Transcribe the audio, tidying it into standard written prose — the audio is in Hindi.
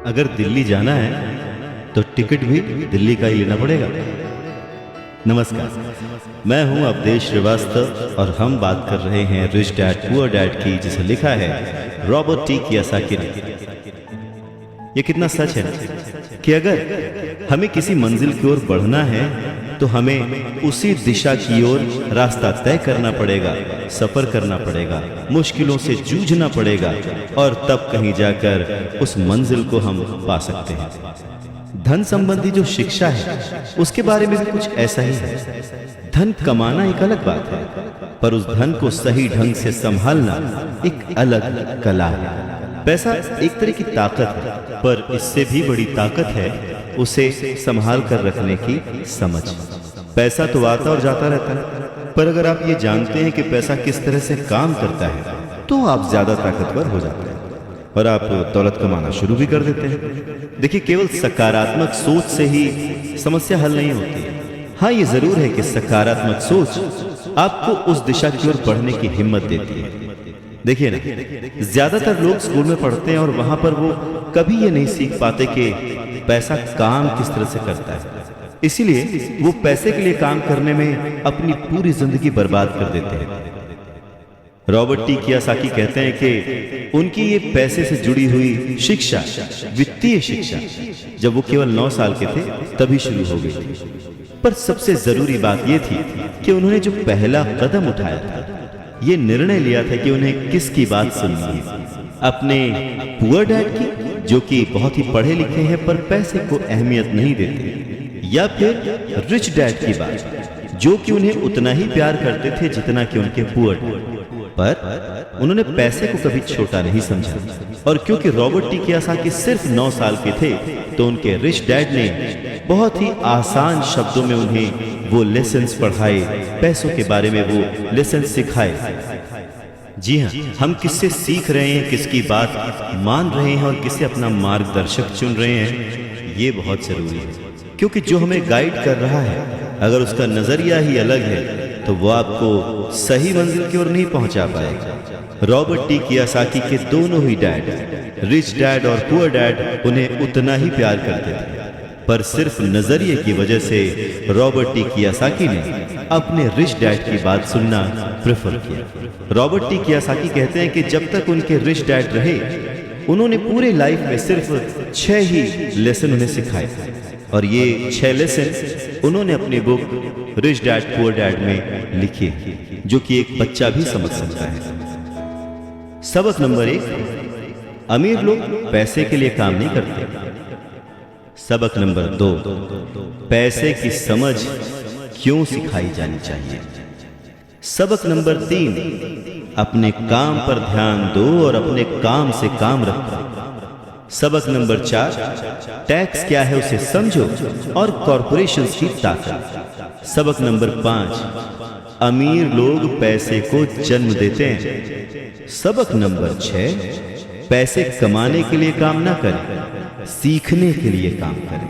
अगर दिल्ली जाना है तो टिकट भी दिल्ली का ही लेना पड़ेगा। नमस्कार, मैं हूं अवधेश श्रीवास्तव और हम बात कर रहे हैं रिच डैड पुअर डैड की, जिसे लिखा है रॉबर्ट टी कियोसाकी ने। ये कितना सच है कि अगर हमें किसी मंजिल की ओर बढ़ना है तो हमें उसी दिशा की ओर रास्ता तय करना पड़ेगा, सफर करना पड़ेगा, मुश्किलों से जूझना पड़ेगा और तब कहीं जाकर उस मंजिल को हम पा सकते हैं। धन संबंधी जो शिक्षा है उसके बारे में भी कुछ ऐसा ही है। धन कमाना एक अलग बात है, पर उस धन को सही ढंग से संभालना एक अलग कला है। पैसा एक तरह की ताकत है, पर इससे भी बड़ी ताकत है उसे संभाल कर रखने की समझ। पैसा तो आता और जाता रहता है, पर अगर आप ये जानते हैं कि पैसा किस तरह से काम करता है तो आप ज्यादा ताकतवर हो जाते हैं और आप दौलत कमाना शुरू भी कर देते हैं। देखिए, केवल सकारात्मक सोच से ही समस्या हल नहीं होती है। हाँ, ये जरूर है कि सकारात्मक सोच आपको उस दिशा की ओर बढ़ने की हिम्मत देती है। देखिए ना, ज्यादातर लोग स्कूल में पढ़ते हैं और वहां पर वो कभी ये नहीं सीख पाते कि पैसा काम किस तरह से करता है। इसीलिए वो पैसे के लिए काम करने में अपनी पूरी जिंदगी बर्बाद कर देते हैं। रॉबर्ट टी कियोसाकी कहते हैं कि उनकी ये पैसे से जुड़ी हुई शिक्षा, वित्तीय शिक्षा, जब वो केवल 9 साल के थे तभी शुरू हो गई थी। पर सबसे जरूरी बात ये थी कि उन्होंने जो पहला कदम उठाया था, ये निर्णय लिया था कि उन्हें किसकी बात सुननी है, अपने पुअर डैड की, जो कि बहुत ही पढ़े लिखे हैं पर पैसे को अहमियत नहीं देते, या फिर रिच डैड की बात, जो कि उन्हें उतना ही प्यार करते थे जितना कि उनके पुअर डैड। पर उन्होंने पैसे को कभी छोटा नहीं समझा, और क्योंकि रॉबर्ट टी कियोसाकी सिर्फ 9 साल के थे तो उनके रिच डैड ने बहुत ही आसान शब्दों में उन्हें वो लेसन्स पढ़ाए, पैसों के बारे में वो लेसन्स सिखाए। जी हाँ, हम किससे सीख रहे हैं, किसकी बात मान रहे हैं और किसे अपना मार्गदर्शक चुन रहे हैं, ये बहुत जरूरी है। क्योंकि जो हमें गाइड कर रहा है, अगर उसका नजरिया ही अलग है तो वो आपको सही मंजिल की ओर नहीं पहुंचा पाएगा। रॉबर्ट टी कियोसाकी के दोनों ही डैड, रिच डैड और पुअर डैड, उन्हें उतना ही प्यार करते थे, पर सिर्फ नजरिए की वजह से रॉबर्ट टी कियोसाकी ने अपने रिच डैड की बात सुनना प्रेफर किया। रॉबर्ट टी कियोसाकी कहते हैं कि जब तक उनके रिच डैड रहे, उन्होंने पूरे लाइफ में सिर्फ 6 ही लेसन उन्हें सिखाए, और ये 6 लेसन उन्होंने अपनी book rich dad poor dad में लिखे, जो कि एक बच्चा भी समझ सकता है। सबक नंबर 1, अमीर लोग पैसे के लिए काम नहीं करते। सबक नंबर 2, पैसे की समझ क्यों सिखाई जानी चाहिए। सबक नंबर 3, अपने काम पर ध्यान दो और अपने काम से काम रखो। सबक नंबर 4, टैक्स क्या है उसे समझो और कॉरपोरेशंस की ताकत। सबक नंबर 5, अमीर लोग पैसे को जन्म देते हैं। सबक नंबर 6, पैसे कमाने के लिए काम ना करें, सीखने के लिए काम करें।